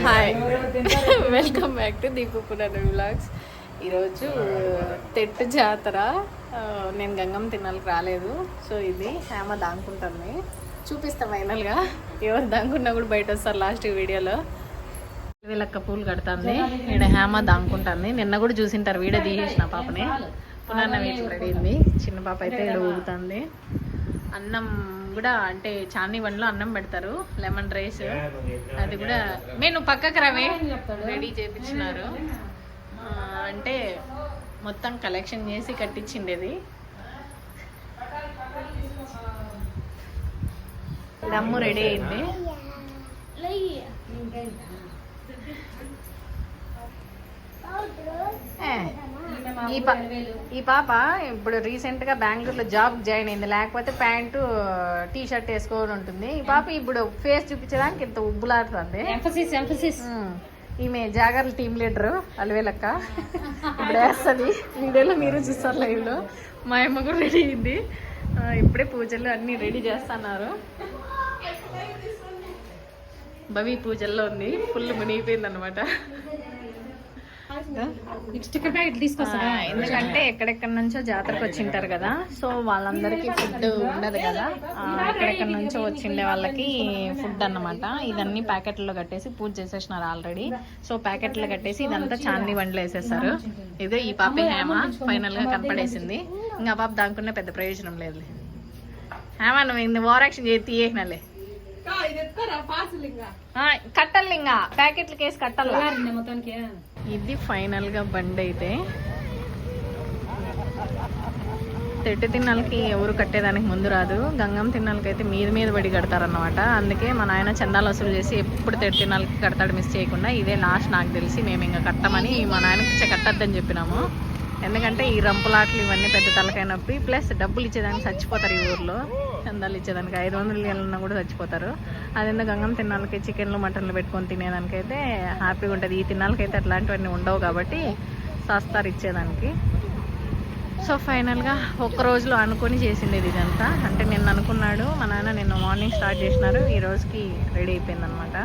Hi welcome back to Deepu పురాణ vlogs. ఈరోజు తెట్టు జాతర. నేను గంగమ్మ తిన్నాళ్ళకి రాలేదు. సో ఇది హేమ దాంకుంటుంది, చూపిస్తా ఫైనల్గా. ఎవరు దాంకున్నా కూడా బయట వస్తారు లాస్ట్ వీడియోలో. వీళ్ళక్క పూలు కడుతుంది, ఇక్కడ హేమ దాంకుంటుంది. నిన్న కూడా చూసింటారు, వీడియో తీసేసిన పాపని. పునాన్న వీటికి రెడీ అయింది. చిన్న పాప అయితే ఇక్కడ ఊగుతుంది. అన్నం కూడా అంటే చాని బండ్లో అన్నం పెడతారు, లెమన్ రైస్. అది కూడా నేను పక్కకు రవే రెడీ చేయించినారు. అంటే మొత్తం కలెక్షన్ చేసి కట్టించిండేది. దమ్ము రెడీ అయింది. ఈ పాప ఇప్పుడు రీసెంట్ గా బెంగళూరులో జాబ్ జాయిన్ అయింది, లేకపోతే ప్యాంటు టీ షర్ట్ వేసుకోని ఉంటుంది. ఈ పాప ఇప్పుడు ఫేస్ చూపించడానికి ఇంత ఉబ్బులాడుతుంది. ఈమె జాగర్ల టీమ్ లీడరు అలవేలక్క. ఇప్పుడు వేస్తుంది వీడియోలో, మీరు చూస్తారు లైవ్ లో. మా అమ్మ కూడా రెడీ అయింది. ఇప్పుడే పూజలు అన్ని రెడీ చేస్తున్నారు. భవి పూజల్లో ఉంది, ఫుల్ మునిగిపోయింది అనమాట. ఎందుకంటే ఎక్కడెక్కడ నుంచో జాతరకు వచ్చింటారు కదా, సో వాళ్ళందరికీ ఫుడ్ ఉండదు కదా. ఎక్కడెక్కడ నుంచో వచ్చిండే వాళ్ళకి ఫుడ్ అన్నమాట. ఇదన్నీ ప్యాకెట్లో కట్టేసి పూజ చేసేసినారు ఆల్రెడీ. సో ప్యాకెట్లో కట్టేసి ఇదంతా చాందీ బండ్లు వేసేస్తారు. ఇదే ఈ పాప హేమ ఫైనల్ గా కనపడేసింది. ఇంకా పాప దానికున్న పెద్ద ప్రయోజనం లేదు. హేమ నువ్వు ఓవర్ యాక్షన్ చేసి తీయేసినలే. కట్టలు ఇంకా ప్యాకెట్లు కేసి కట్టాలి. ఇది ఫైనల్ గా బండి అయితే. తెట్టు తిన్నాళ్ళకి ఎవరు కట్టేదానికి ముందు రాదు, గంగమ్మ తిన్నాళ్ళకి అయితే మీద పడి కడతారన్నమాట. అందుకే మా నాయన చందాలు వసూలు చేసి ఎప్పుడు తెట్టు తిన్నాళ్ళకి కడతాడు మిస్ చేయకుండా. ఇదే లాస్ట్ నాకు తెలిసి. మేము ఇంకా కట్టమని మా నాయనకి కట్టద్దని చెప్పినాము. ఎందుకంటే ఈ రంపులాట్లు ఇవన్నీ పెద్ద తలకాయ నొప్పి, ప్లస్ డబ్బులు ఇచ్చేదానికి చచ్చిపోతారు ఈ ఊర్లో. చందాలు ఇచ్చేదానికి 500 ఏళ్ళన్నా కూడా చచ్చిపోతారు. అదేందో గంగమ్మ తిన్నాళ్ళకి చికెన్లు మటన్లు పెట్టుకొని తినేదానికైతే హ్యాపీగా ఉంటుంది. ఈ తిన్నాళ్ళకైతే అట్లాంటివన్నీ ఉండవు కాబట్టి సస్తారు ఇచ్చేదానికి. సో ఫైనల్గా ఒక్క రోజులో అనుకొని చేసిండేది ఇదంతా. అంటే నిన్న అనుకున్నాడు మా నాన్న, నిన్న మార్నింగ్ స్టార్ట్ చేసినారు, ఈ రోజుకి రెడీ అయిపోయిందనమాట.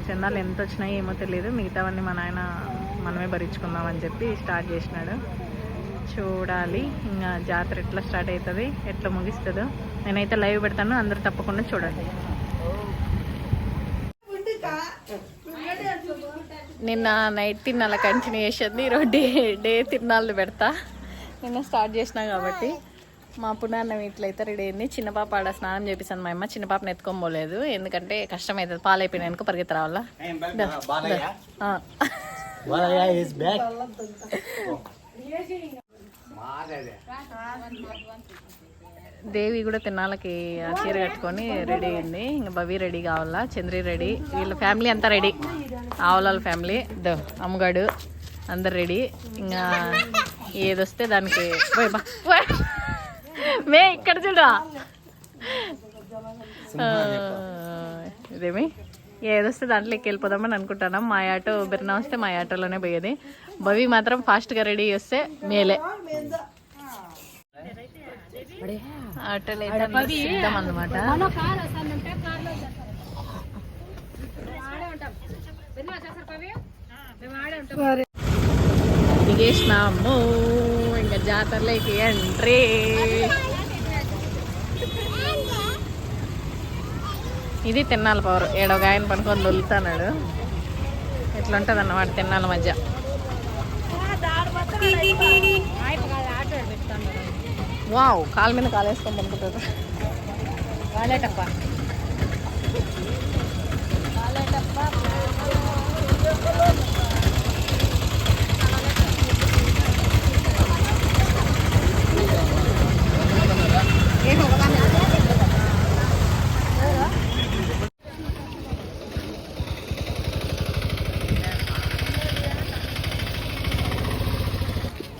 చందాలు ఎంత వచ్చినాయి ఏమో తెలియదు, మిగతావన్నీ మా నాయన మనమే భరించుకుందామని చెప్పి స్టార్ట్ చేసినాడు. చూడాలి ఇంకా జాతర ఎట్లా స్టార్ట్ అవుతుంది, ఎట్లా ముగిస్తుందో. నేనైతే లైవ్ పెడతాను, అందరూ తప్పకుండా చూడండి. నిన్న నైట్ తిన్నాళ్ళ కంటిన్యూషన్, ఈరోజు డే తిన్నాళ్ళు పెడతా. నిన్న స్టార్ట్ చేసినా కాబట్టి. మా పునాన్న వీటిలో రెడీ అయింది. చిన్న పాప ఆడ స్నానం చేపిస్తాను మా అమ్మ. చిన్న పాపను ఎత్తుకోబోలేదు, ఎందుకంటే కష్టం అవుతుంది. పాలు అయిపోయినా వెనుక పరిగెత్తి రావాలా. దేవి కూడా తిన్నాళ్ళకి చీర కట్టుకొని రెడీ అయింది. ఇంకా భవి రెడీ కావాలా, చంద్రి రెడీ, వీళ్ళ ఫ్యామిలీ అంతా రెడీ. ఆవులాల ఫ్యామిలీ, అమ్మగాడు అందరు రెడీ. ఇంకా ఏదొస్తే దానికి మే ఇక్కడ చూడా. ఇదేమి ఏదొస్తే దాంట్లోకి వెళ్ళిపోదామని అనుకుంటున్నాం. మా ఆటో బిర్నా వస్తే మా ఆటోలోనే పోయేది. భవి మాత్రం ఫాస్ట్గా రెడీ వస్తే మేలే. ఆటోలో అయితే సిద్ధం అన్నమాట. దిగేసినాము, ఇంకా జాతరలోకి ఎంట్రీ. ఇది తిన్నాళ్ళ పవర్. ఏడొక ఆయన పనుకొని దొలుతున్నాడు. ఇట్లా ఉంటుంది అన్నమాట తిన్నాళ్ళ మధ్య. వావ్, కాలు మీద కాలు వేసుకొని పనుకుంటారు.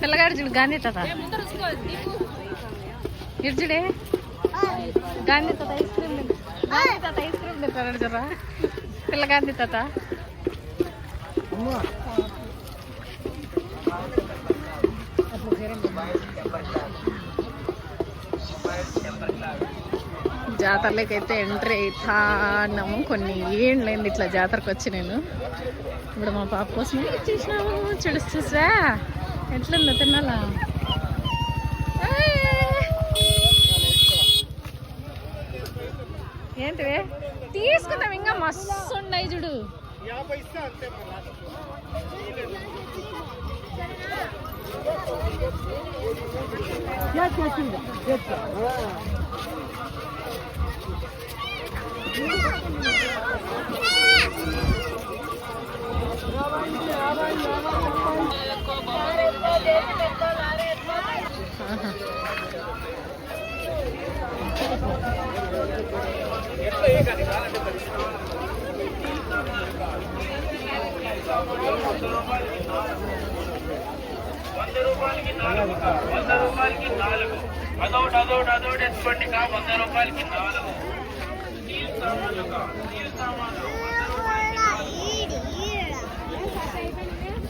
పిల్లగాడు చూడు గాంధీ తాత, ఇర్జుడే గాంధీ తాత ఐస్ క్రీమ్ తింటాడు జరా. పిల్ల గాంధీ తాత జాతరలోకైతే ఎంట్రీ అవుతాము. కొన్ని ఏళ్ళైంది ఇట్లా జాతరకు వచ్చి నేను. ఇప్పుడు మా పాప కోసమే చూసినాము. చూసా ఎట్లుందో తినాలా. ఏంటివే తీసుకున్నాం ఇంకా మస్తు ఉన్నాయి చూడు.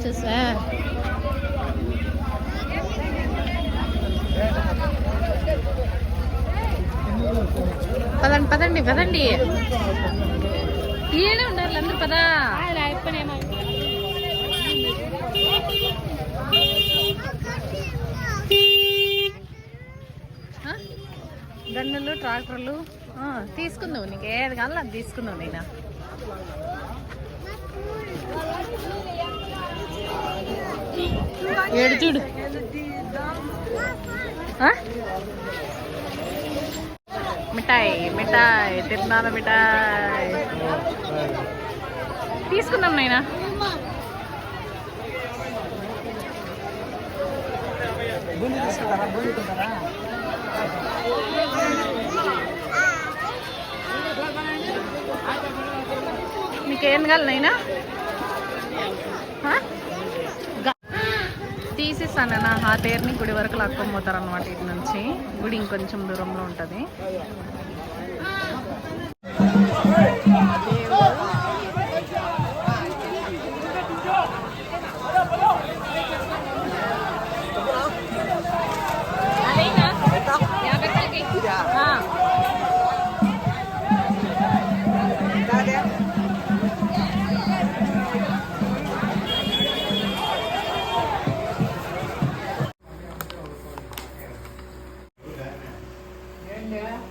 చూసా పదండి పదండి పదండి. ఈయనే ఉండాలి అందరు పదా. గన్నులు ట్రాక్టర్లు తీసుకుందావు. నీకు ఏది కావాలో అది తీసుకుందావు. నేను ఏడు చూడు. మిఠాయి మిఠాయి తిరునాల మిఠాయి తీసుకుందాం నైనా. నీకేం కావాలి నైనా? తీసేస్తానన్నా. ఆ తేరుని గుడి వరకు లాక్కొని పోతారు అనమాట. ఇటు నుంచి గుడి ఇంకొంచెం దూరంలో ఉంటుంది.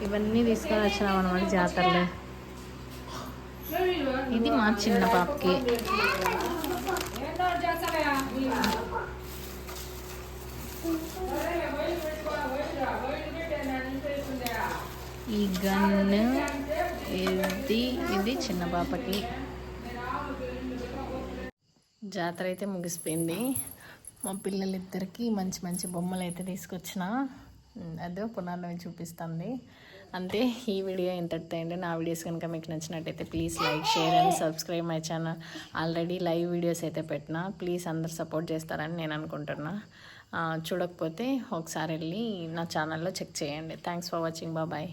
ఇవన్నీ తీసుకొని వచ్చినాం అనమాట జాతరలో. ఇది మా చిన్న పాపకి. ఈ గన్ను ఇది చిన్న పాపకి. జాతర అయితే ముగిసిపోయింది. మా పిల్లలిద్దరికి మంచి మంచి బొమ్మలు అయితే తీసుకొచ్చిన. అదే పునాన్ని చూపిస్తుంది. అంతే. ఈ వీడియో ఇంతటితో అండి. నా వీడియోస్ కనుక మీకు నచ్చినట్టయితే please like, share and subscribe my channel. Already live videos అయితే పెట్టినా. ప్లీజ్ అందరు సపోర్ట్ చేస్తారని నేను అనుకుంటున్నా. చూడకపోతే ఒకసారి వెళ్ళి నా ఛానల్లో చెక్ చేయండి. Thanks for watching. బాయ్.